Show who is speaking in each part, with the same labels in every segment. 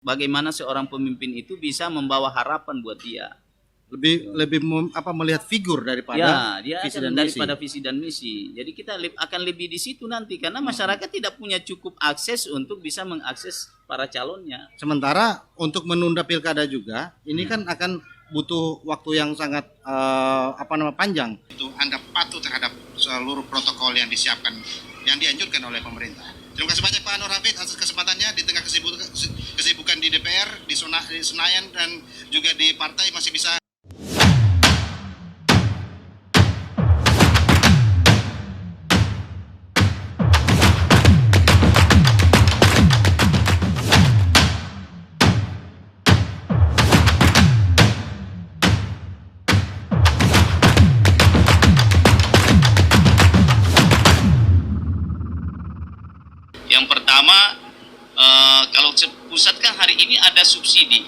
Speaker 1: bagaimana seorang pemimpin itu bisa membawa harapan buat dia.
Speaker 2: Lebih melihat figur daripada
Speaker 1: dia
Speaker 2: visi
Speaker 1: akan
Speaker 2: dan
Speaker 1: daripada
Speaker 2: misi.
Speaker 1: visi dan misi. Jadi kita akan lebih di situ nanti karena masyarakat tidak punya cukup akses untuk bisa mengakses para calonnya.
Speaker 2: Sementara untuk menunda pilkada juga ini kan akan butuh waktu yang sangat panjang. Itu Anda patuh terhadap seluruh protokol yang disiapkan, yang dianjurkan oleh pemerintah. Terima kasih banyak Pak Anwar Hafid atas kesempatannya di tengah kesibukan di DPR, di Senayan dan juga di partai masih bisa.
Speaker 1: Yang pertama, kalau pusat kan hari ini ada subsidi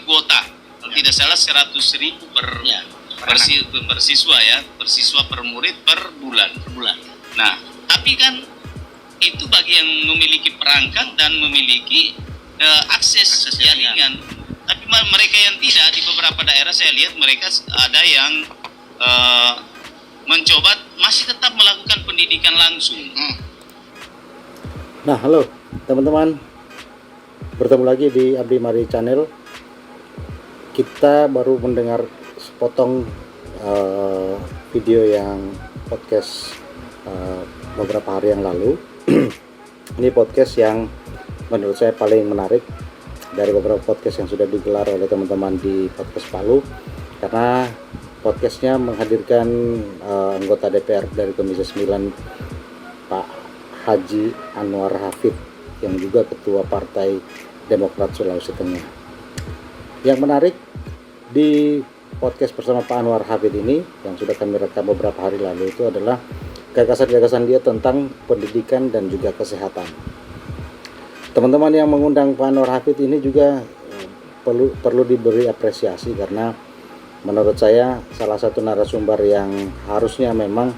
Speaker 1: kuota. Kalau tidak salah 100.000 per siswa ya, per siswa per murid per bulan. Nah, tapi kan itu bagi yang memiliki perangkat dan memiliki akses jaringan. Tapi mereka yang tidak, di beberapa daerah saya lihat mereka ada yang mencoba masih tetap melakukan pendidikan langsung.
Speaker 3: Nah, halo teman-teman, bertemu lagi di Abdi Mari Channel. Kita baru mendengar sepotong video yang podcast beberapa hari yang lalu. Ini podcast yang menurut saya paling menarik dari beberapa podcast yang sudah digelar oleh teman-teman di Podcast Palu, karena podcastnya menghadirkan anggota DPR dari Komisi 9 Pak Haji Anwar Hafid yang juga Ketua Partai Demokrat Sulawesi Tengah. Yang menarik di podcast bersama Pak Anwar Hafid ini yang sudah kami rekam beberapa hari lalu itu adalah gagasan-gagasan dia tentang pendidikan dan juga kesehatan. Teman-teman yang mengundang Pak Anwar Hafid ini juga perlu diberi apresiasi, karena menurut saya salah satu narasumber yang harusnya memang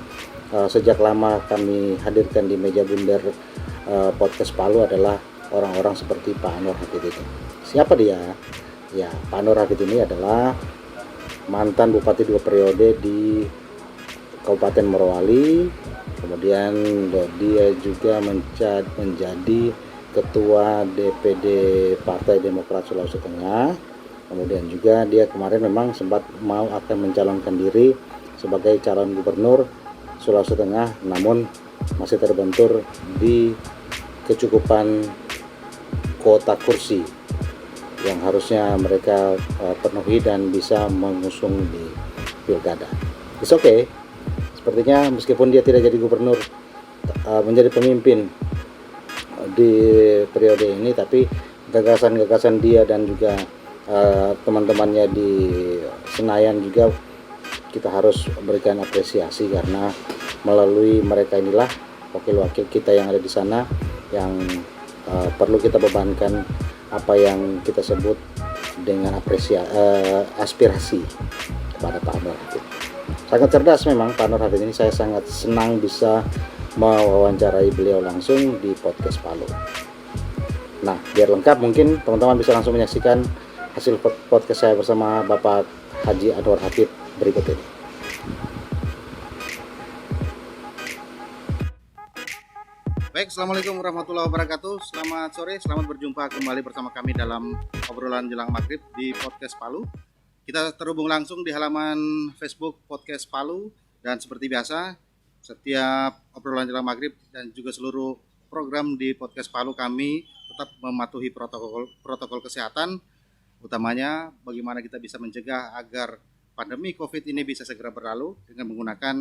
Speaker 3: sejak lama kami hadirkan di meja bundar podcast Palu adalah orang-orang seperti Pak Anwar Hafid itu. Siapa dia? Ya, Pak Anwar Hafid ini adalah mantan Bupati 2 periode di Kabupaten Morowali. Kemudian dia juga menjadi Ketua DPD Partai Demokrat Sulawesi Tengah. Kemudian juga dia kemarin memang sempat mau akan mencalonkan diri sebagai calon gubernur Sulawesi Tengah, namun masih terbentur di kecukupan kuota kursi yang harusnya mereka penuhi dan bisa mengusung di pilkada. It's okay. Sepertinya meskipun dia tidak jadi gubernur, menjadi pemimpin di periode ini, tapi gagasan-gagasan dia dan juga teman-temannya di Senayan juga kita harus berikan apresiasi, karena melalui mereka inilah wakil-wakil kita yang ada di sana yang perlu kita bebankan apa yang kita sebut dengan aspirasi kepada Pak Anwar Hafid. Sangat cerdas memang Pak Anwar Hafid ini. Saya sangat senang bisa mewawancarai beliau langsung di podcast Palu. Nah, biar lengkap mungkin teman-teman bisa langsung menyaksikan hasil podcast saya bersama Bapak Haji Anwar Hafid berikut ini.
Speaker 2: Baik, Assalamualaikum warahmatullahi wabarakatuh. Selamat sore, selamat berjumpa kembali bersama kami dalam obrolan jelang maghrib di Podcast Palu. Kita terhubung langsung di halaman Facebook Podcast Palu, dan seperti biasa setiap obrolan jelang maghrib dan juga seluruh program di Podcast Palu kami tetap mematuhi protokol kesehatan, utamanya bagaimana kita bisa mencegah agar pandemi COVID ini bisa segera berlalu dengan menggunakan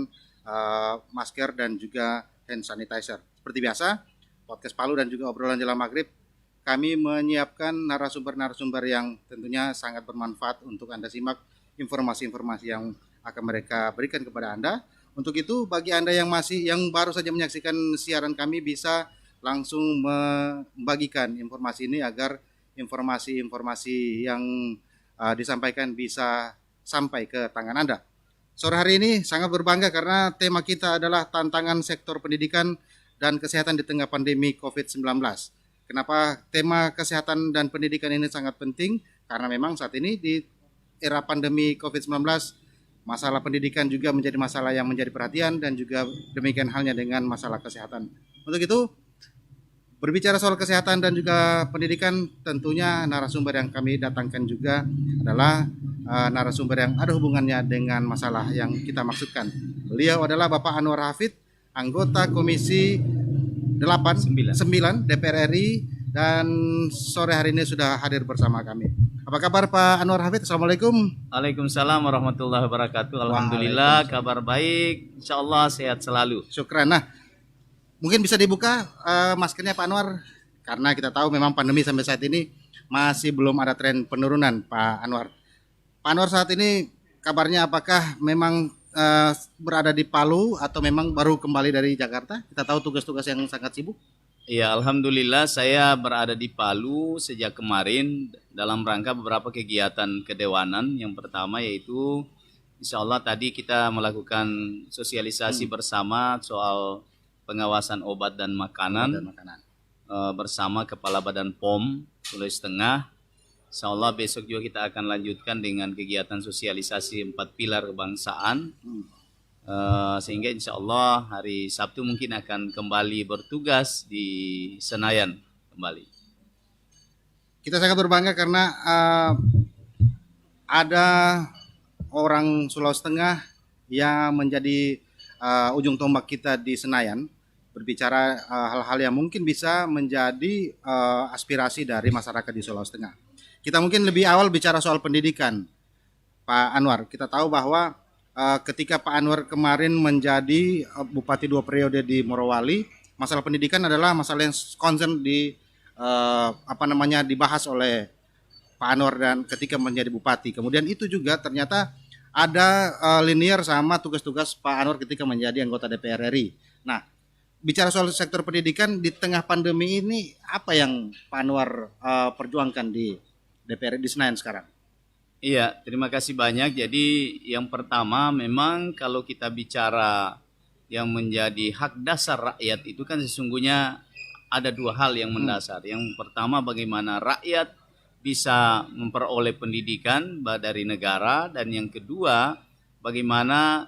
Speaker 2: masker dan juga hand sanitizer. Seperti biasa, Podcast Palu dan juga obrolan jelang maghrib, kami menyiapkan narasumber-narasumber yang tentunya sangat bermanfaat untuk Anda simak informasi-informasi yang akan mereka berikan kepada Anda. Untuk itu, bagi Anda yang baru saja menyaksikan siaran kami, bisa langsung membagikan informasi ini agar informasi-informasi yang disampaikan bisa sampai ke tangan Anda. Sore hari ini sangat berbangga karena tema kita adalah tantangan sektor pendidikan dan kesehatan di tengah pandemi COVID-19. Kenapa tema kesehatan dan pendidikan ini sangat penting? Karena memang saat ini di era pandemi COVID-19, masalah pendidikan juga menjadi masalah yang menjadi perhatian dan juga demikian halnya dengan masalah kesehatan. Untuk itu, berbicara soal kesehatan dan juga pendidikan, tentunya narasumber yang kami datangkan juga adalah narasumber yang ada hubungannya dengan masalah yang kita maksudkan. Beliau adalah Bapak Anwar Hafid, anggota Komisi 9 DPR RI, dan sore hari ini sudah hadir bersama kami. Apa kabar Pak Anwar Hafid? Assalamualaikum.
Speaker 4: Waalaikumsalam warahmatullahi wabarakatuh. Alhamdulillah, kabar baik. Insyaallah sehat selalu.
Speaker 2: Syukran. Nah, mungkin bisa dibuka maskernya Pak Anwar, karena kita tahu memang pandemi sampai saat ini masih belum ada tren penurunan Pak Anwar. Pak Anwar saat ini kabarnya apakah memang berada di Palu atau memang baru kembali dari Jakarta? Kita tahu tugas-tugas yang sangat sibuk.
Speaker 4: Iya, alhamdulillah saya berada di Palu sejak kemarin dalam rangka beberapa kegiatan kedewanan. Yang pertama yaitu insyaallah tadi kita melakukan sosialisasi bersama soal pengawasan obat dan makanan, bersama Kepala Badan POM Sulawesi Tengah. Insyaallah besok juga kita akan lanjutkan dengan kegiatan sosialisasi 4 pilar kebangsaan. Sehingga insyaallah hari Sabtu mungkin akan kembali bertugas di Senayan kembali.
Speaker 2: Kita sangat berbangga karena ada orang Sulawesi Tengah yang menjadi ujung tombak kita di Senayan, berbicara hal-hal yang mungkin bisa menjadi aspirasi dari masyarakat di Sulawesi Tengah. Kita mungkin lebih awal bicara soal pendidikan, Pak Anwar. Kita tahu bahwa ketika Pak Anwar kemarin menjadi Bupati 2 periode di Morowali, masalah pendidikan adalah masalah yang concern dibahas oleh Pak Anwar dan ketika menjadi Bupati. Kemudian itu juga ternyata ada linear sama tugas-tugas Pak Anwar ketika menjadi anggota DPR RI. Nah, bicara soal sektor pendidikan di tengah pandemi ini, apa yang Pak Anwar perjuangkan di DPR di Senayan sekarang?
Speaker 4: Iya, terima kasih banyak. Jadi yang pertama memang kalau kita bicara yang menjadi hak dasar rakyat itu kan sesungguhnya ada 2 hal yang mendasar. Yang pertama bagaimana rakyat bisa memperoleh pendidikan dari negara, dan yang kedua bagaimana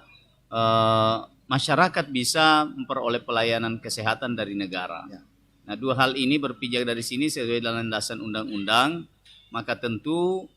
Speaker 4: masyarakat bisa memperoleh pelayanan kesehatan dari negara.
Speaker 2: Ya.
Speaker 4: Nah, 2 hal ini berpijak dari sini sesuai dengan landasan undang-undang, maka tentu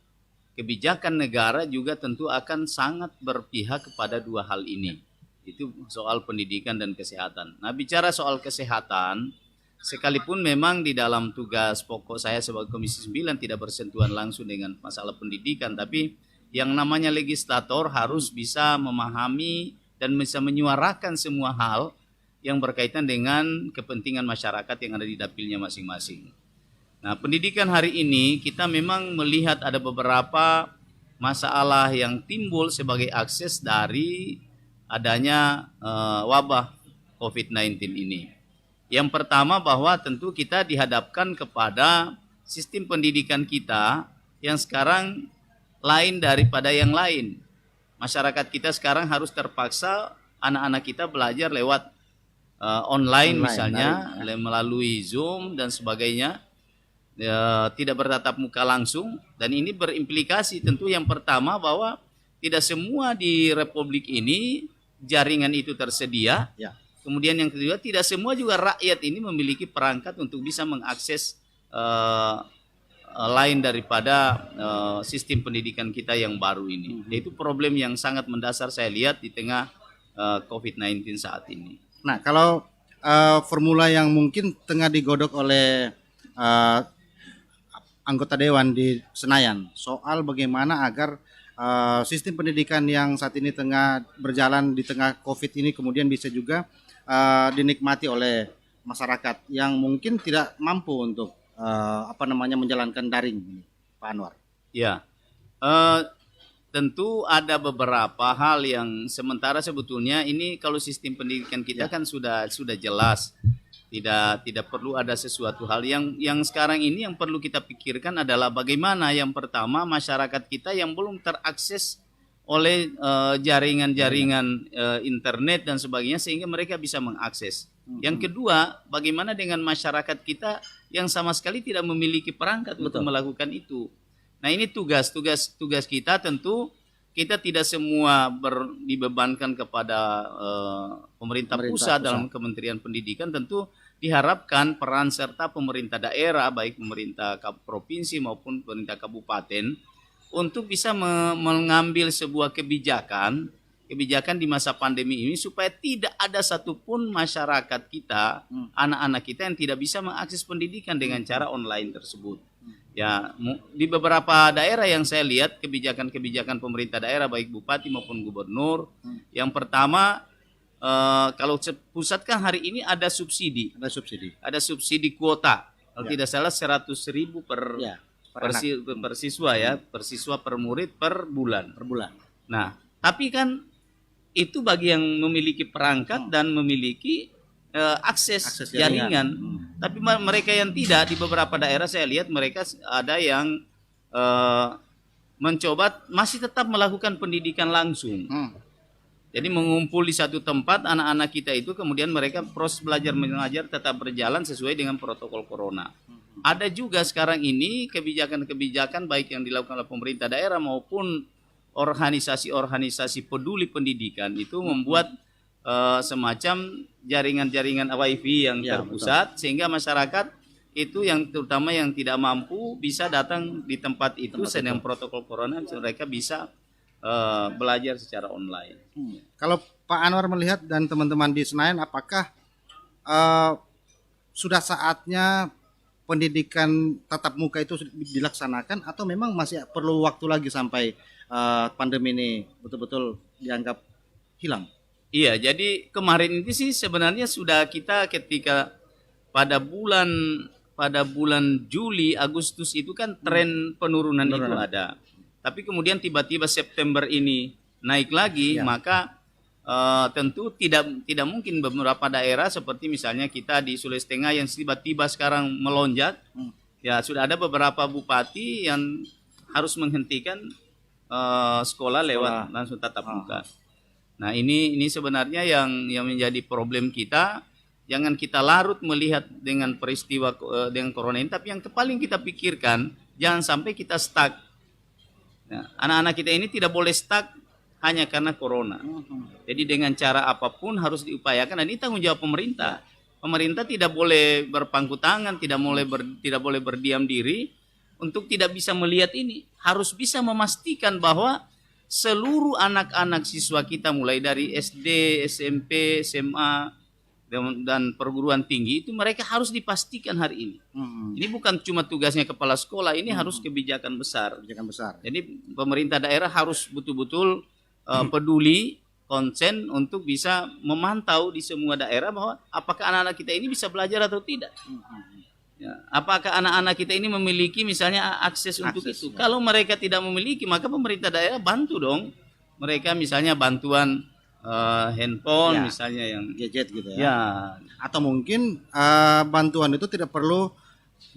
Speaker 4: kebijakan negara juga tentu akan sangat berpihak kepada 2 hal ini. Itu soal pendidikan dan kesehatan. Nah, bicara soal kesehatan, sekalipun memang di dalam tugas pokok saya sebagai Komisi 9 tidak bersentuhan langsung dengan masalah pendidikan, tapi yang namanya legislator harus bisa memahami dan bisa menyuarakan semua hal yang berkaitan dengan kepentingan masyarakat yang ada di dapilnya masing-masing. Nah, pendidikan hari ini kita memang melihat ada beberapa masalah yang timbul sebagai akses dari adanya wabah COVID-19 ini. Yang pertama bahwa tentu kita dihadapkan kepada sistem pendidikan kita yang sekarang lain daripada yang lain. Masyarakat kita sekarang harus terpaksa anak-anak kita belajar lewat online misalnya, melalui Zoom dan sebagainya. Tidak bertatap muka langsung, dan ini berimplikasi tentu yang pertama bahwa tidak semua di Republik ini jaringan itu tersedia.
Speaker 2: Ya.
Speaker 4: Kemudian yang kedua, tidak semua juga rakyat ini memiliki perangkat untuk bisa mengakses lain daripada sistem pendidikan kita yang baru ini. Itu problem yang sangat mendasar saya lihat di tengah COVID-19 saat ini.
Speaker 2: Nah, kalau formula yang mungkin tengah digodok oleh anggota Dewan di Senayan soal bagaimana agar sistem pendidikan yang saat ini tengah berjalan di tengah COVID ini kemudian bisa juga dinikmati oleh masyarakat yang mungkin tidak mampu untuk menjalankan daring, Pak Anwar.
Speaker 4: Ya, tentu ada beberapa hal yang sementara sebetulnya ini kalau sistem pendidikan kita kan sudah jelas. Tidak perlu ada sesuatu hal yang sekarang ini yang perlu kita pikirkan adalah bagaimana yang pertama masyarakat kita yang belum terakses oleh jaringan-jaringan internet dan sebagainya sehingga mereka bisa mengakses. Yang kedua, bagaimana dengan masyarakat kita yang sama sekali tidak memiliki perangkat untuk melakukan itu. Nah, ini tugas kita. Tentu kita tidak semua dibebankan kepada pemerintah pusat dalam Kementerian Pendidikan. Tentu diharapkan peran serta pemerintah daerah, baik pemerintah provinsi maupun pemerintah kabupaten, untuk bisa mengambil sebuah kebijakan di masa pandemi ini supaya tidak ada satupun masyarakat kita, anak-anak kita yang tidak bisa mengakses pendidikan dengan cara online tersebut. Ya, di beberapa daerah yang saya lihat kebijakan pemerintah daerah baik bupati maupun gubernur, yang pertama kalau pusat kan hari ini ada subsidi kuota. Kalau tidak salah 100.000 per siswa per murid per bulan. Nah, tapi kan itu bagi yang memiliki perangkat dan memiliki akses jaringan. Tapi mereka yang tidak, di beberapa daerah saya lihat mereka ada yang mencoba masih tetap melakukan pendidikan langsung. Jadi mengumpul di satu tempat anak-anak kita itu, kemudian mereka proses belajar mengajar tetap berjalan sesuai dengan protokol corona. Ada juga sekarang ini kebijakan baik yang dilakukan oleh pemerintah daerah maupun organisasi-organisasi peduli pendidikan itu membuat semacam jaringan-jaringan wifi yang terpusat, sehingga masyarakat itu yang terutama yang tidak mampu bisa datang di tempat itu sedang protokol corona, mereka bisa belajar secara online.
Speaker 2: Kalau Pak Anwar melihat dan teman-teman di Senayan, apakah sudah saatnya pendidikan tatap muka itu dilaksanakan atau memang masih perlu waktu lagi sampai pandemi ini betul-betul dianggap hilang?
Speaker 4: Iya, jadi kemarin itu sih sebenarnya sudah kita ketika pada bulan Juli, Agustus itu kan tren penurunan itu ada. Tapi kemudian tiba-tiba September ini naik lagi, maka tentu tidak mungkin beberapa daerah seperti misalnya kita di Sulawesi Tengah yang tiba-tiba sekarang melonjak. Ya, sudah ada beberapa bupati yang harus menghentikan sekolah lewat langsung tatap muka. Nah, ini sebenarnya yang menjadi problem kita. Jangan kita larut melihat dengan peristiwa dengan corona ini, tapi yang paling kita pikirkan jangan sampai kita stuck. Nah, anak-anak kita ini tidak boleh stuck hanya karena corona. Jadi dengan cara apapun harus diupayakan, dan ini tanggung jawab pemerintah. Pemerintah tidak boleh berpangku tangan, tidak boleh berdiam diri untuk tidak bisa melihat ini. Harus bisa memastikan bahwa seluruh anak-anak siswa kita mulai dari SD, SMP, SMA dan perguruan tinggi itu mereka harus dipastikan hari ini. Ini bukan cuma tugasnya kepala sekolah, ini harus kebijakan besar. Jadi pemerintah daerah harus betul-betul peduli, konsen untuk bisa memantau di semua daerah bahwa apakah anak-anak kita ini bisa belajar atau tidak. Ya, apakah anak-anak kita ini memiliki misalnya akses untuk itu. Kalau mereka tidak memiliki, maka pemerintah daerah bantu dong. Mereka misalnya bantuan handphone, misalnya yang
Speaker 2: gadget gitu ya. Atau mungkin bantuan itu tidak perlu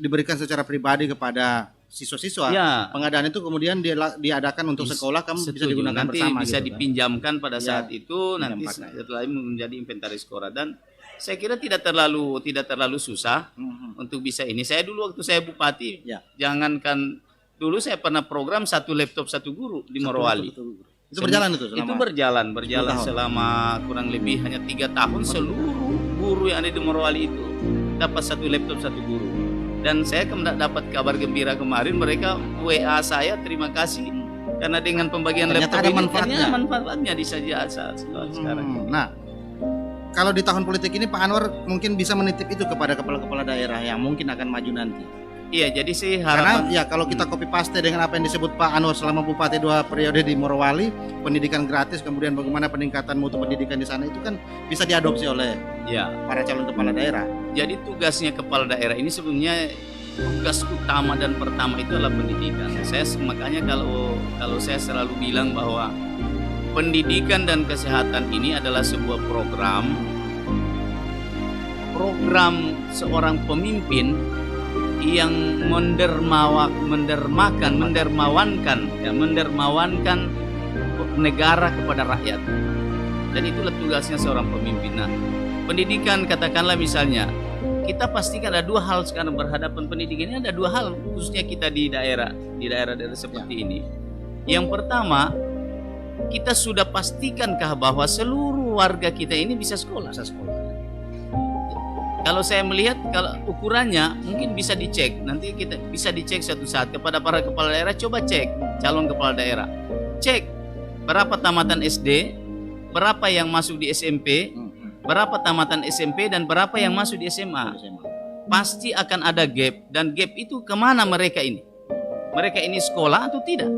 Speaker 2: diberikan secara pribadi kepada siswa-siswa. Pengadaan itu kemudian diadakan untuk sekolah, kamu bisa digunakan
Speaker 4: nanti
Speaker 2: bersama.
Speaker 4: Bisa
Speaker 2: gitu,
Speaker 4: dipinjamkan pada saat itu, nanti setelah menjadi inventaris skora. Dan saya kira tidak terlalu susah untuk bisa ini. Saya dulu waktu saya bupati, jangankan dulu saya pernah program 1 laptop 1 guru di Morowali.
Speaker 2: Itu berjalan itu selama?
Speaker 4: Itu berjalan selama kurang lebih hanya 3 tahun. Seluruh guru yang ada di Morowali itu dapat 1 laptop 1 guru. Dan saya dapat kabar gembira kemarin, mereka WA saya terima kasih karena dengan pembagian
Speaker 2: ternyata
Speaker 4: laptop
Speaker 2: ada
Speaker 4: ini manfaatnya di saat sekarang.
Speaker 2: Nah, kalau di tahun politik ini Pak Anwar mungkin bisa menitip itu kepada kepala-kepala daerah yang mungkin akan maju nanti.
Speaker 4: Iya, jadi sih
Speaker 2: karena
Speaker 4: harapan,
Speaker 2: ya kalau kita copy paste dengan apa yang disebut Pak Anwar selama bupati 2 periode di Morowali, pendidikan gratis, kemudian bagaimana peningkatan mutu pendidikan di sana, itu kan bisa diadopsi oleh para calon kepala daerah.
Speaker 4: Jadi tugasnya kepala daerah ini sebenarnya tugas utama dan pertama itu adalah pendidikan. Makanya kalau saya selalu bilang bahwa pendidikan dan kesehatan ini adalah sebuah program seorang pemimpin yang mendermawankan negara kepada rakyat. Dan itulah tugasnya seorang pemimpin. Nah, pendidikan katakanlah misalnya kita pastikan ada dua hal sekarang berhadapan pendidikan ini, ada dua hal khususnya kita di daerah seperti ini. Yang pertama, kita sudah pastikan bahwa seluruh warga kita ini bisa sekolah. Kalau saya melihat, kalau ukurannya mungkin bisa dicek, nanti kita bisa dicek suatu saat kepada para kepala daerah. Coba cek calon kepala daerah, cek berapa tamatan SD, berapa yang masuk di SMP, berapa tamatan SMP, dan berapa yang masuk di SMA. Pasti akan ada gap, dan gap itu kemana mereka ini? Mereka ini sekolah atau tidak?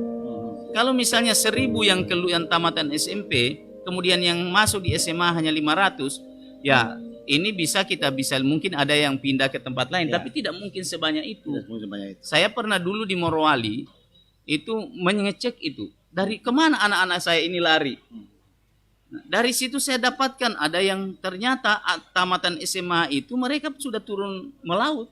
Speaker 4: Kalau misalnya 1000 yang tamatan SMP, kemudian yang masuk di SMA hanya 500, ya ini kita bisa mungkin ada yang pindah ke tempat lain, tapi tidak mungkin sebanyak itu. Saya pernah dulu di Morowali itu mengecek itu, dari kemana anak-anak saya ini lari. Nah, dari situ saya dapatkan ada yang ternyata tamatan SMA itu mereka sudah turun melaut.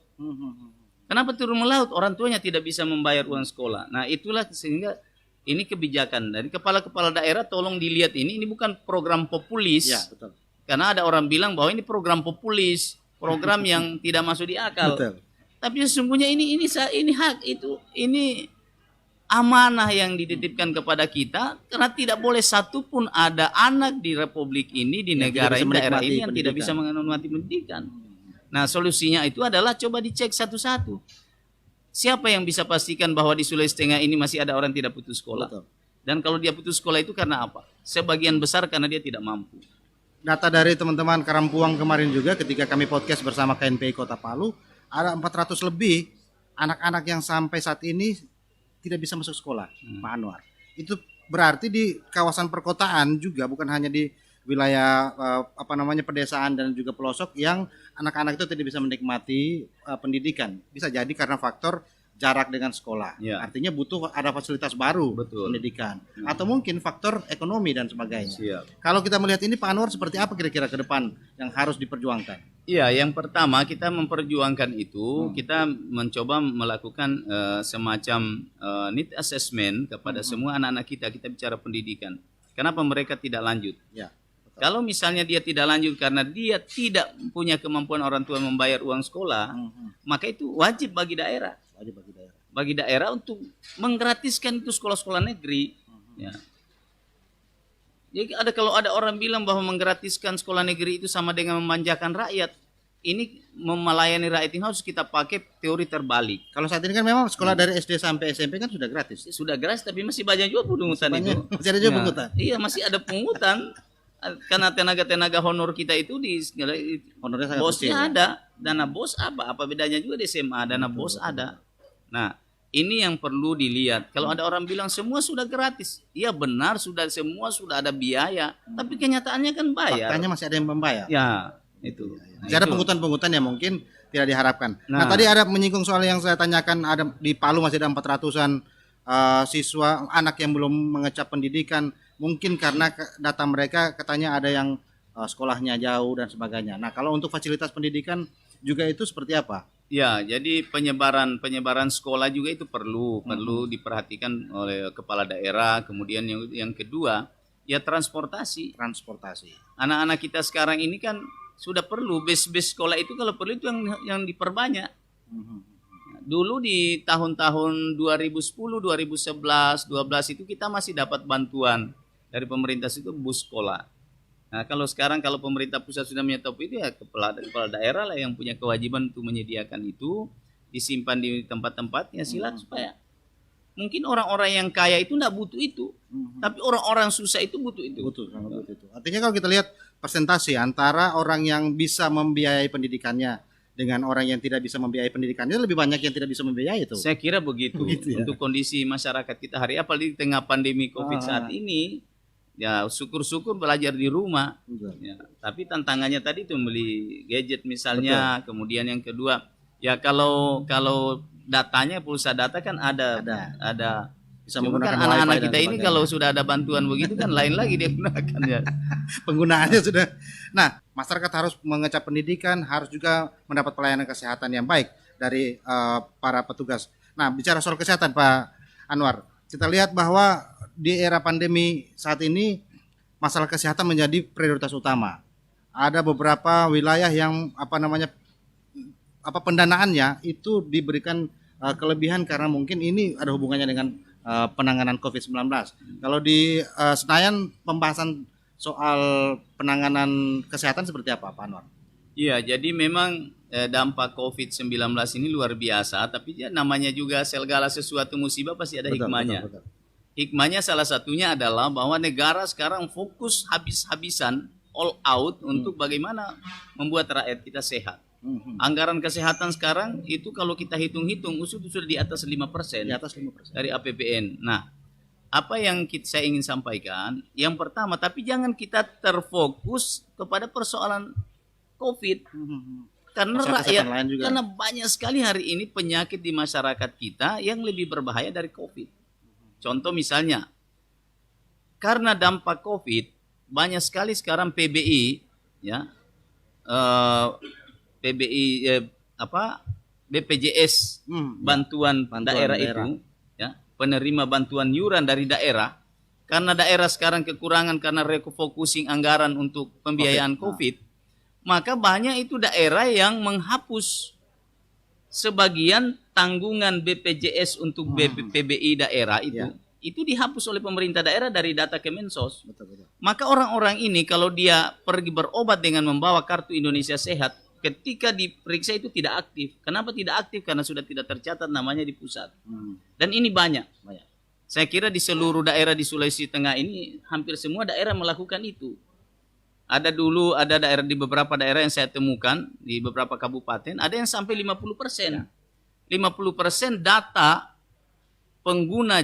Speaker 4: Kenapa turun melaut? Orang tuanya tidak bisa membayar uang sekolah. Nah itulah sehingga ini kebijakan dari kepala-kepala daerah, tolong dilihat ini bukan program populis. Ya, betul. Karena ada orang bilang bahwa ini program populis, program yang tidak masuk di akal. Betul. Tapi sesungguhnya ini hak itu, ini amanah yang dititipkan kepada kita, karena tidak boleh satupun ada anak di republik ini, di negara ini, daerah ini yang tidak bisa menikmati pendidikan. Nah solusinya itu adalah coba dicek satu-satu. Siapa yang bisa pastikan bahwa di Sulawesi Tengah ini masih ada orang tidak putus sekolah? Betul. Dan kalau dia putus sekolah itu karena apa? Sebagian besar karena dia tidak mampu.
Speaker 2: Data dari teman-teman Karampuang kemarin juga ketika kami podcast bersama KNPI Kota Palu, ada 400 lebih anak-anak yang sampai saat ini tidak bisa masuk sekolah, Pak Anwar. Itu berarti di kawasan perkotaan juga, bukan hanya di wilayah pedesaan dan juga pelosok yang anak-anak itu tidak bisa menikmati pendidikan. Bisa jadi karena faktor jarak dengan sekolah. Ya. Artinya butuh ada fasilitas baru. Betul. Pendidikan. Atau mungkin faktor ekonomi dan sebagainya. Siap. Kalau kita melihat ini Pak Anwar, seperti apa kira-kira ke depan yang harus diperjuangkan?
Speaker 4: Iya, yang pertama kita memperjuangkan itu, kita mencoba melakukan semacam need assessment kepada semua anak-anak kita bicara pendidikan. Kenapa mereka tidak lanjut? Ya. Kalau misalnya dia tidak lanjut karena dia tidak punya kemampuan orang tua membayar uang sekolah, maka itu wajib bagi daerah. Bagi daerah untuk menggratiskan itu sekolah-sekolah negeri. Ya. Jadi kalau ada orang bilang bahwa menggratiskan sekolah negeri itu sama dengan memanjakan rakyat, ini melayani rakyat ini harus kita pakai teori terbalik.
Speaker 2: Kalau saat ini kan memang sekolah dari SD sampai SMP kan sudah gratis.
Speaker 4: Sudah gratis, tapi masih banyak juga pungutan itu.
Speaker 2: Masih ada juga pungutan.
Speaker 4: Iya, masih ada pungutan. Karena tenaga honor kita itu honornya bosnya ada, dana bos apa bedanya juga di SMA, dana bos ada. Nah ini yang perlu dilihat. Kalau ada orang bilang semua sudah gratis, iya benar, semua sudah ada biaya, tapi kenyataannya kan bayar.
Speaker 2: Faktanya masih ada yang membayar.
Speaker 4: Ya itu.
Speaker 2: Ada pungutan-pungutan yang mungkin tidak diharapkan. Nah tadi ada menyinggung soal yang saya tanyakan, ada di Palu masih ada 400-an siswa anak yang belum mengecap pendidikan. Mungkin karena data mereka katanya ada yang sekolahnya jauh dan sebagainya. Nah, kalau untuk fasilitas pendidikan juga itu seperti apa?
Speaker 4: Ya, jadi penyebaran sekolah juga itu perlu diperhatikan oleh kepala daerah. Kemudian yang kedua, ya transportasi. Anak-anak kita sekarang ini kan sudah perlu base sekolah itu, kalau perlu itu yang diperbanyak. Dulu di tahun-tahun 2010, 2011, 2012 itu kita masih dapat bantuan dari pemerintah itu bus sekolah. Nah, kalau sekarang kalau pemerintah pusat sudah menyetop itu, ya kepala daerah lah yang punya kewajiban untuk menyediakan itu, disimpan di tempat-tempatnya. Silakan supaya mungkin orang-orang yang kaya itu tidak butuh itu, tapi orang-orang susah itu butuh itu.
Speaker 2: Butuh itu. Artinya kalau kita lihat persentase antara orang yang bisa membiayai pendidikannya dengan orang yang tidak bisa membiayai pendidikannya, lebih banyak yang tidak bisa membiayai itu.
Speaker 4: Saya kira begitu. Ya? Untuk kondisi masyarakat kita hari apalagi di tengah pandemi Covid saat ini. Ya syukur-syukur belajar di rumah. Ya, tapi tantangannya tadi itu membeli gadget misalnya. Betul. Kemudian yang kedua, ya kalau datanya pulsa data kan ada. Bisa menggunakan kan anak-anak kita ini kalau sudah ada bantuan begitu kan lain lagi dia gunakan ya.
Speaker 2: Penggunaannya sudah. Nah, masyarakat harus mengecap pendidikan, harus juga mendapat pelayanan kesehatan yang baik dari para petugas. Nah, bicara soal kesehatan Pak Anwar, kita lihat bahwa di era pandemi saat ini masalah kesehatan menjadi prioritas utama. Ada beberapa wilayah yang pendanaannya itu diberikan kelebihan karena mungkin ini ada hubungannya dengan penanganan COVID-19. Kalau di Senayan pembahasan soal penanganan kesehatan seperti apa, Pak Anwar?
Speaker 4: Iya, jadi memang dampak COVID-19 ini luar biasa, tapi ya namanya juga segala sesuatu musibah pasti ada hikmahnya.
Speaker 2: Betul.
Speaker 4: Hikmahnya salah satunya adalah bahwa negara sekarang fokus habis-habisan all out untuk bagaimana membuat rakyat kita sehat. Anggaran kesehatan sekarang itu kalau kita hitung-hitung sudah di atas 5%.
Speaker 2: Di atas 5%.
Speaker 4: Dari APBN. Nah, apa yang saya ingin sampaikan, yang pertama, tapi jangan kita terfokus kepada persoalan COVID. Karena rakyat, karena banyak sekali hari ini penyakit di masyarakat kita yang lebih berbahaya dari COVID. Contoh misalnya, karena dampak COVID, banyak sekali sekarang PBI, ya, BPJS, bantuan daerah itu, ya, penerima bantuan iuran dari daerah, karena daerah sekarang kekurangan karena refocusing anggaran untuk pembiayaan COVID, maka banyak itu daerah yang menghapus sebagian tanggungan BPJS untuk PBI daerah itu dihapus oleh pemerintah daerah dari data Kemensos.
Speaker 2: Betul.
Speaker 4: Maka orang-orang ini kalau dia pergi berobat dengan membawa kartu Indonesia Sehat, ketika diperiksa itu tidak aktif. Kenapa tidak aktif? Karena sudah tidak tercatat namanya di pusat. Dan ini banyak. Saya kira di seluruh daerah di Sulawesi Tengah ini hampir semua daerah melakukan itu. Ada daerah di beberapa daerah yang saya temukan di beberapa kabupaten, ada yang sampai 50%. 50% data pengguna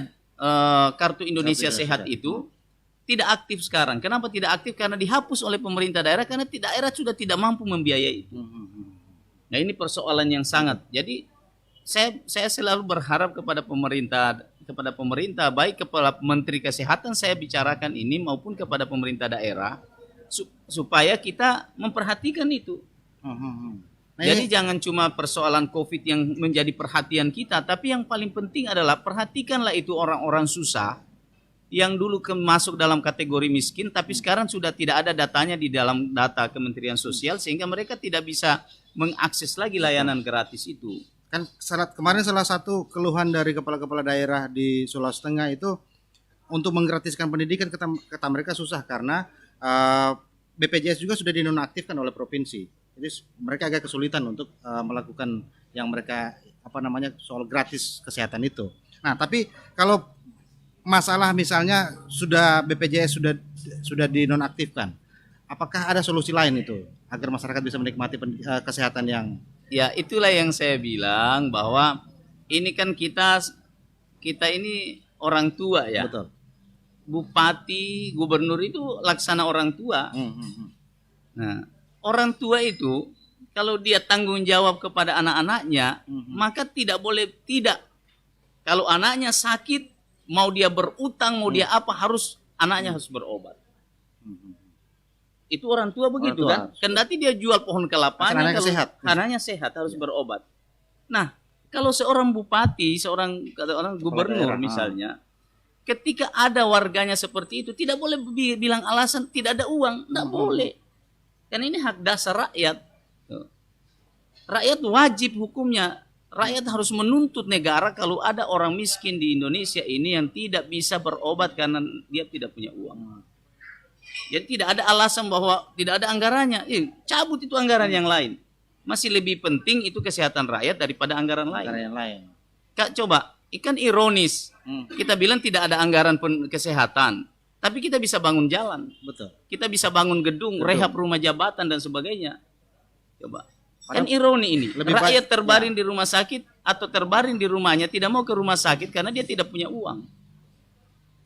Speaker 4: kartu Indonesia Sehat itu tidak aktif sekarang. Kenapa tidak aktif? Karena dihapus oleh pemerintah daerah karena daerah sudah tidak mampu membiayai itu. Nah, ini persoalan yang sangat. Jadi saya selalu berharap kepada pemerintah baik kepada Menteri Kesehatan saya bicarakan ini maupun kepada pemerintah daerah supaya kita memperhatikan itu. Jadi jangan cuma persoalan COVID yang menjadi perhatian kita, tapi yang paling penting adalah perhatikanlah itu orang-orang susah yang dulu masuk dalam kategori miskin, tapi sekarang sudah tidak ada datanya di dalam data Kementerian Sosial sehingga mereka tidak bisa mengakses lagi layanan gratis itu.
Speaker 2: Kan kemarin salah satu keluhan dari kepala-kepala daerah di Sulawesi Tengah itu untuk menggratiskan pendidikan kata mereka susah karena BPJS juga sudah dinonaktifkan oleh provinsi. Jadi mereka agak kesulitan untuk melakukan yang mereka soal gratis kesehatan itu. Nah, tapi kalau masalah misalnya sudah BPJS sudah dinonaktifkan, apakah ada solusi lain itu agar masyarakat bisa menikmati kesehatan yang
Speaker 4: itulah yang saya bilang bahwa ini kan kita ini orang tua ya.
Speaker 2: Betul.
Speaker 4: Bupati, gubernur itu laksana orang tua. Nah, orang tua itu kalau dia tanggung jawab kepada anak-anaknya, maka tidak boleh tidak. Kalau anaknya sakit, mau dia berutang, mau dia apa, anaknya harus berobat. Itu orang tua begitu kan? Kendati dia jual pohon kelapanya, anaknya sehat harus berobat. Nah, kalau seorang bupati, seorang gubernur misalnya, ketika ada warganya seperti itu, tidak boleh bilang alasan tidak ada uang, tidak boleh. Karena ini hak dasar rakyat. Rakyat wajib hukumnya. Rakyat harus menuntut negara kalau ada orang miskin di Indonesia ini yang tidak bisa berobat karena dia tidak punya uang. Jadi tidak ada alasan bahwa tidak ada anggarannya. Cabut itu anggaran yang lain. Masih lebih penting itu kesehatan rakyat daripada anggaran lain. Kak, coba, ikan ironis. Kita bilang tidak ada anggaran kesehatan. Tapi kita bisa bangun jalan.
Speaker 2: Betul.
Speaker 4: Kita bisa bangun gedung, rehab rumah jabatan dan sebagainya. Coba. Kan ironi ini. Rakyat terbaring di rumah sakit atau terbaring di rumahnya tidak mau ke rumah sakit karena dia tidak punya uang.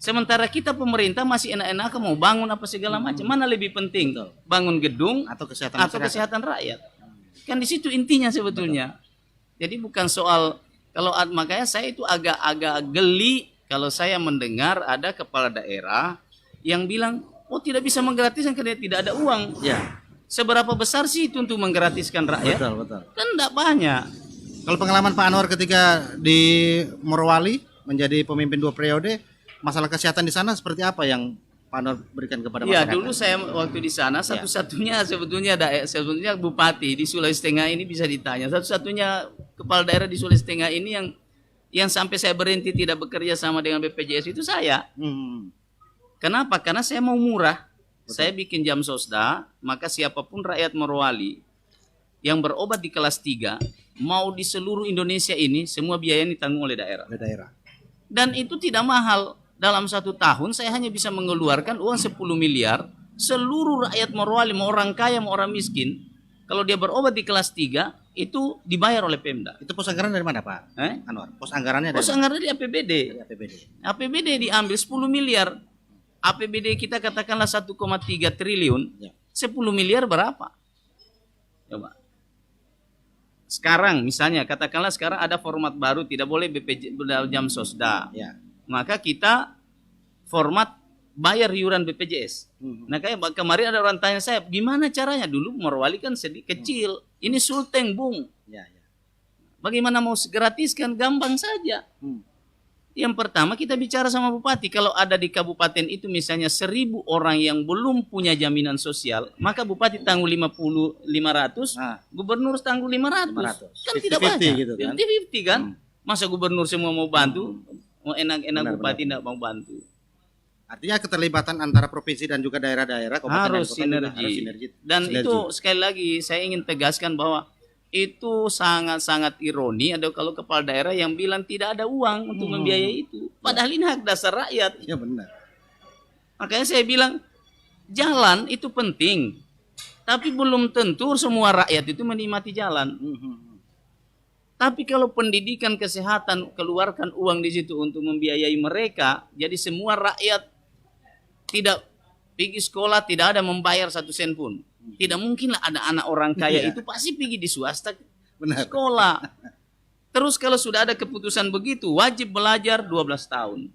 Speaker 4: Sementara kita pemerintah masih enak-enak mau bangun apa segala macam. Mana lebih penting? Betul. Bangun gedung atau kesehatan rakyat. Kan di situ intinya sebetulnya. Jadi bukan soal makanya saya itu agak geli kalau saya mendengar ada kepala daerah yang bilang, tidak bisa menggratiskan karena tidak ada uang. Ya. Seberapa besar sih itu untuk menggratiskan rakyat?
Speaker 2: Betul.
Speaker 4: Kan tidak banyak.
Speaker 2: Kalau pengalaman Pak Anwar ketika di Morowali menjadi pemimpin 2 periode, masalah kesehatan di sana seperti apa yang Pak Anwar berikan kepada
Speaker 4: Ya,
Speaker 2: masyarakat?
Speaker 4: dulu saya waktu di sana satu-satunya sebetulnya bupati di Sulawesi Tengah ini bisa ditanya. Satu-satunya kepala daerah di Sulawesi Tengah ini yang sampai saya berhenti tidak bekerja sama dengan BPJS itu saya. Kenapa? Karena saya mau murah. Saya bikin jam sosda, maka siapapun rakyat Morowali yang berobat di kelas 3 mau di seluruh Indonesia ini semua biaya ditanggung oleh daerah. Dan itu tidak mahal. Dalam 1 tahun saya hanya bisa mengeluarkan uang 10 miliar. Seluruh rakyat Morowali, mau orang kaya, mau orang miskin, kalau dia berobat di kelas 3, itu dibayar oleh Pemda.
Speaker 2: Itu pos anggaran dari mana, Pak Anwar? Pos anggarannya dari
Speaker 4: Pos anggaran di APBD. APBD diambil 10 miliar. APBD kita katakanlah 1,3 triliun. 10 miliar berapa? Coba. Sekarang misalnya, katakanlah sekarang ada format baru, tidak boleh jam sosda. Maka kita format bayar iuran BPJS. Nah, kayak kemarin ada orang tanya saya, gimana caranya? Dulu Morowali kan sedikit kecil, ini Sulteng, Bung. Bagaimana mau gratiskan? Gampang saja. Yang pertama kita bicara sama bupati. Kalau ada di kabupaten itu misalnya 1.000 orang yang belum punya jaminan sosial, maka bupati tanggung 500, gubernur tanggung 500. Kan tidak banyak. Gitu kan? 50-50 kan? Masa gubernur semua mau bantu? Mau enak-enak bupati tidak mau bantu.
Speaker 2: Artinya keterlibatan antara provinsi dan juga daerah-daerah
Speaker 4: harus sinergi. Dan itu sekali lagi saya ingin tegaskan bahwa itu sangat-sangat ironi ada kalau kepala daerah yang bilang tidak ada uang untuk membiayai itu. Padahal ini hak dasar rakyat.
Speaker 2: Ya benar.
Speaker 4: Makanya saya bilang jalan itu penting. Tapi belum tentu semua rakyat itu menikmati jalan. Tapi kalau pendidikan, kesehatan, keluarkan uang di situ untuk membiayai mereka, jadi semua rakyat tidak pergi sekolah, tidak ada membayar 1 sen pun. Tidak mungkinlah ada anak orang kaya itu pasti pergi di swasta sekolah. Terus kalau sudah ada keputusan begitu, wajib belajar 12 tahun.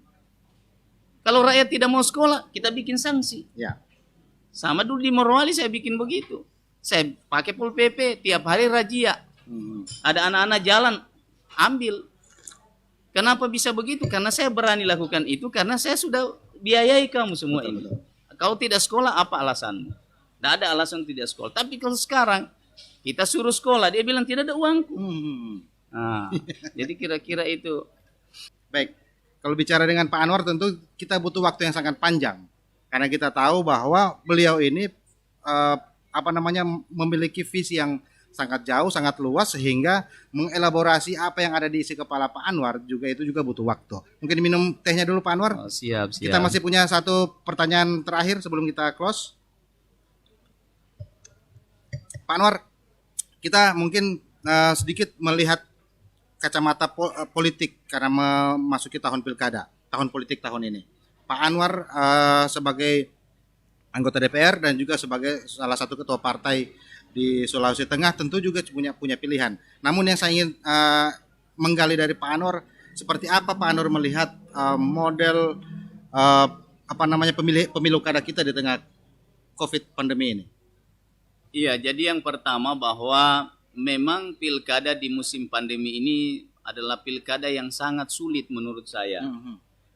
Speaker 4: Kalau rakyat tidak mau sekolah, kita bikin sanksi. Sama dulu di Morowali saya bikin begitu. Saya pakai Pol PP, tiap hari razia. Ada anak-anak jalan, ambil. Kenapa bisa begitu? Karena saya berani lakukan itu karena saya sudah biayai kamu semua ini. Kau tidak sekolah, apa alasanmu? Tidak ada alasan tidak sekolah. Tapi kalau sekarang kita suruh sekolah, dia bilang tidak ada uangku. Nah, jadi kira-kira itu.
Speaker 2: Baik, kalau bicara dengan Pak Anwar tentu kita butuh waktu yang sangat panjang. Karena kita tahu bahwa beliau ini memiliki visi yang sangat jauh, sangat luas sehingga mengelaborasi apa yang ada di isi kepala Pak Anwar juga butuh waktu. Mungkin minum tehnya dulu Pak Anwar.
Speaker 4: Siap.
Speaker 2: Kita masih punya satu pertanyaan terakhir sebelum kita close. Pak Anwar, kita mungkin sedikit melihat kacamata politik karena memasuki tahun pilkada, tahun politik tahun ini. Pak Anwar sebagai anggota DPR dan juga sebagai salah satu ketua partai di Sulawesi Tengah tentu juga punya pilihan. Namun yang saya ingin menggali dari Pak Anwar, seperti apa Pak Anwar melihat model pemilu kada kita di tengah COVID pandemi ini?
Speaker 4: Iya, jadi yang pertama bahwa memang pilkada di musim pandemi ini adalah pilkada yang sangat sulit menurut saya.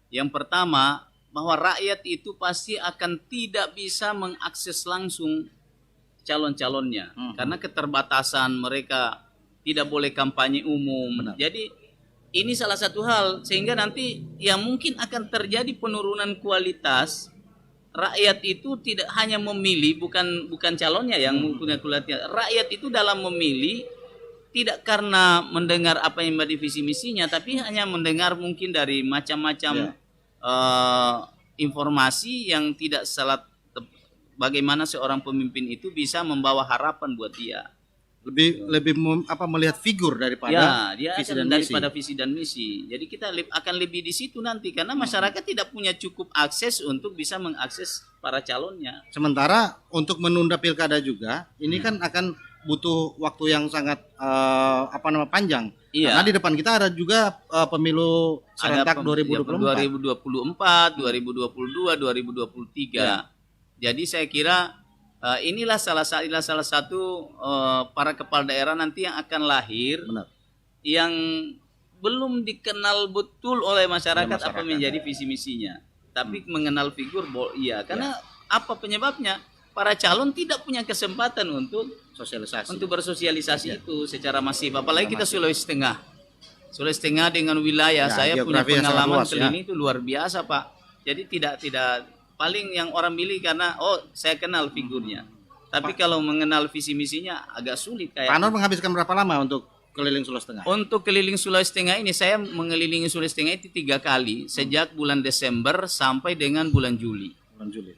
Speaker 4: Yang pertama, bahwa rakyat itu pasti akan tidak bisa mengakses langsung calon-calonnya karena keterbatasan mereka tidak boleh kampanye umum. Jadi ini salah satu hal sehingga nanti yang mungkin akan terjadi penurunan kualitas. Rakyat itu tidak hanya memilih bukan calonnya yang punya kualitas. Rakyat itu dalam memilih tidak karena mendengar apa yang menjadi visi misinya, tapi hanya mendengar mungkin dari macam-macam informasi yang tidak salah. Bagaimana seorang pemimpin itu bisa membawa harapan buat dia.
Speaker 2: Lebih melihat figur daripada
Speaker 4: visi dan misi. Jadi kita akan lebih di situ nanti karena masyarakat tidak punya cukup akses untuk bisa mengakses para calonnya.
Speaker 2: Sementara untuk menunda pilkada juga ini kan akan butuh waktu yang sangat panjang. Karena di depan kita ada juga pemilu serentak
Speaker 4: 2024, 2022, 2023. Jadi saya kira inilah salah satu para kepala daerah nanti yang akan lahir. yang belum dikenal betul oleh masyarakat apa menjadi visi misinya. tapi mengenal figur iya. Karena apa penyebabnya? Para calon tidak punya kesempatan untuk bersosialisasi itu secara masif. Apalagi kita Sulawesi Tengah. Sulawesi Tengah dengan wilayah, saya punya pengalaman keliling itu luar biasa, Pak. Jadi tidak paling yang orang milih karena saya kenal figurnya. Tapi kalau mengenal visi misinya agak sulit kayak.
Speaker 2: Pak Anwar menghabiskan berapa lama untuk keliling Sulawesi Tengah?
Speaker 4: Untuk keliling Sulawesi Tengah ini saya mengelilingi Sulawesi Tengah itu 3 kali sejak bulan Desember sampai dengan bulan Juli.
Speaker 2: Bulan Juli.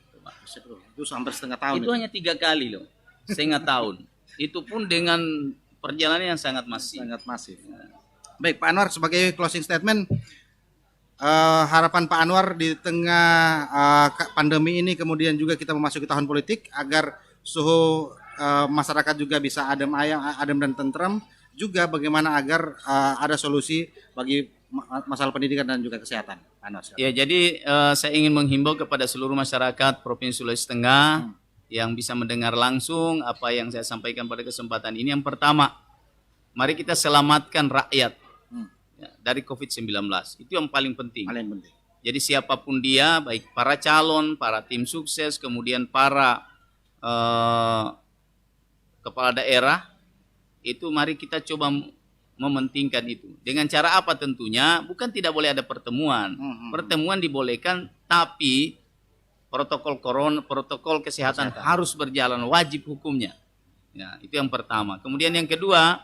Speaker 2: Itu hampir setengah tahun.
Speaker 4: Itu hanya 3 kali loh, setengah tahun. Itu pun dengan perjalanan yang sangat masif.
Speaker 2: Baik, Pak Anwar, sebagai closing statement, harapan Pak Anwar di tengah pandemi ini, kemudian juga kita memasuki tahun politik, agar suhu masyarakat juga bisa adem dan tentram, juga bagaimana agar ada solusi bagi masalah pendidikan dan juga kesehatan. Anwar,
Speaker 4: ya, jadi saya ingin menghimbau kepada seluruh masyarakat Provinsi Sulawesi Tengah yang bisa mendengar langsung apa yang saya sampaikan pada kesempatan ini. Yang pertama, mari kita selamatkan rakyat dari COVID-19. Itu yang paling penting. Jadi siapapun dia, baik para calon, para tim sukses, kemudian para kepala daerah, itu mari kita coba mementingkan itu. Dengan cara apa tentunya? Bukan tidak boleh ada pertemuan. Pertemuan dibolehkan, tapi protokol kesehatan harus berjalan, wajib hukumnya. Ya, itu yang pertama. Kemudian yang kedua,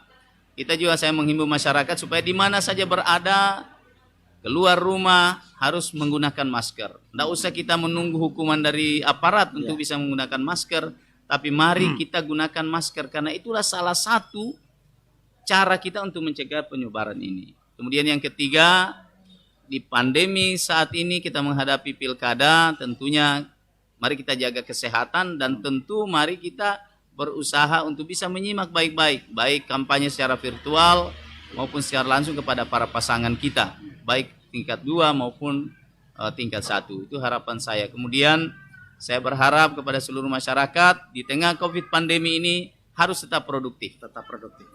Speaker 4: saya menghimbau masyarakat supaya di mana saja berada, keluar rumah harus menggunakan masker. Tidak usah kita menunggu hukuman dari aparat untuk bisa menggunakan masker, tapi mari kita gunakan masker karena itulah salah satu cara kita untuk mencegah penyebaran ini. Kemudian yang ketiga, di pandemi saat ini kita menghadapi pilkada, tentunya mari kita jaga kesehatan dan tentu mari kita berusaha untuk bisa menyimak baik-baik, baik kampanye secara virtual maupun secara langsung kepada para pasangan kita, baik tingkat 2 maupun tingkat 1. Itu harapan saya. Kemudian saya berharap kepada seluruh masyarakat di tengah COVID pandemi ini harus tetap produktif.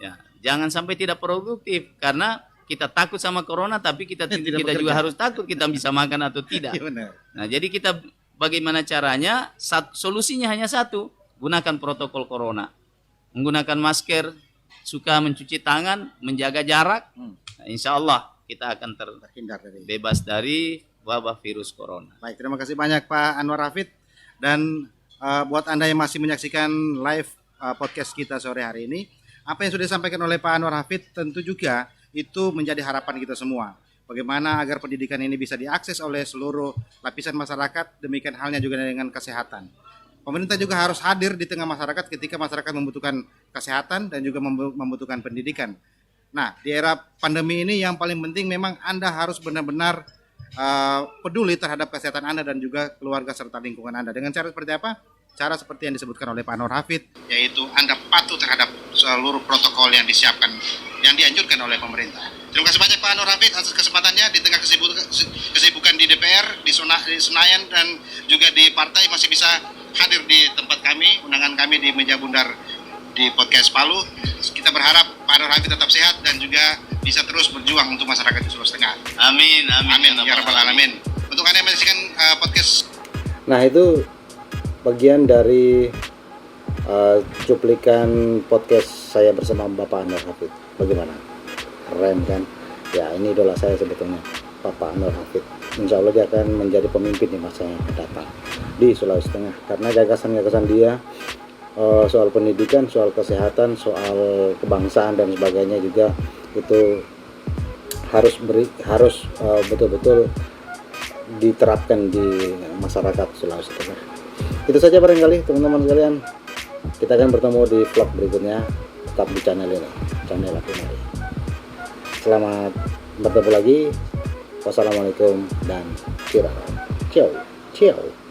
Speaker 4: Ya, jangan sampai tidak produktif karena kita takut sama corona, tapi kita juga harus takut kita bisa makan atau tidak. Nah, jadi kita bagaimana caranya? Solusinya hanya satu, gunakan protokol corona, menggunakan masker, suka mencuci tangan, menjaga jarak. Nah, insya Allah kita akan terhindar bebas dari wabah virus corona.
Speaker 2: Baik, terima kasih banyak Pak Anwar Hafid. Dan buat Anda yang masih menyaksikan live podcast kita sore hari ini, apa yang sudah disampaikan oleh Pak Anwar Hafid tentu juga itu menjadi harapan kita semua. Bagaimana agar pendidikan ini bisa diakses oleh seluruh lapisan masyarakat, demikian halnya juga dengan kesehatan. Pemerintah juga harus hadir di tengah masyarakat ketika masyarakat membutuhkan kesehatan dan juga membutuhkan pendidikan. Nah, di era pandemi ini yang paling penting memang Anda harus benar-benar peduli terhadap kesehatan Anda dan juga keluarga serta lingkungan Anda. Dengan cara seperti apa? Cara seperti yang disebutkan oleh Pak Anwar Hafid, yaitu Anda patuh terhadap seluruh protokol yang disiapkan, yang dianjurkan oleh pemerintah. Terima kasih banyak Pak Anwar Hafid atas kesempatannya di tengah kesibukan di DPR, di Senayan dan juga di partai masih bisa hadir di tempat kami, undangan kami di meja bundar di podcast Palu. Kita berharap Pak Anwar Hafid tetap sehat dan juga bisa terus berjuang untuk masyarakat di Sulawesi Tengah.
Speaker 1: Amin, amin,
Speaker 2: ya rabbal alamin. Untuk Anda yang menyaksikan podcast.
Speaker 3: Nah, itu bagian dari cuplikan podcast saya bersama Bapak Anwar Hafid. Bagaimana? Keren kan? Ya, ini idola saya sebetulnya, Bapak Anwar Hafid. Insya Allah dia akan menjadi pemimpin di masa yang akan datang di Sulawesi Tengah. Karena gagasan-gagasan dia soal pendidikan, soal kesehatan, soal kebangsaan dan sebagainya juga itu harus betul-betul diterapkan di masyarakat Sulawesi Tengah. Itu saja barangkali teman-teman sekalian. Kita akan bertemu di vlog berikutnya. Tetap di channel ini, channel Abdi Mari. Selamat bertemu lagi. Wassalamualaikum dan ciao.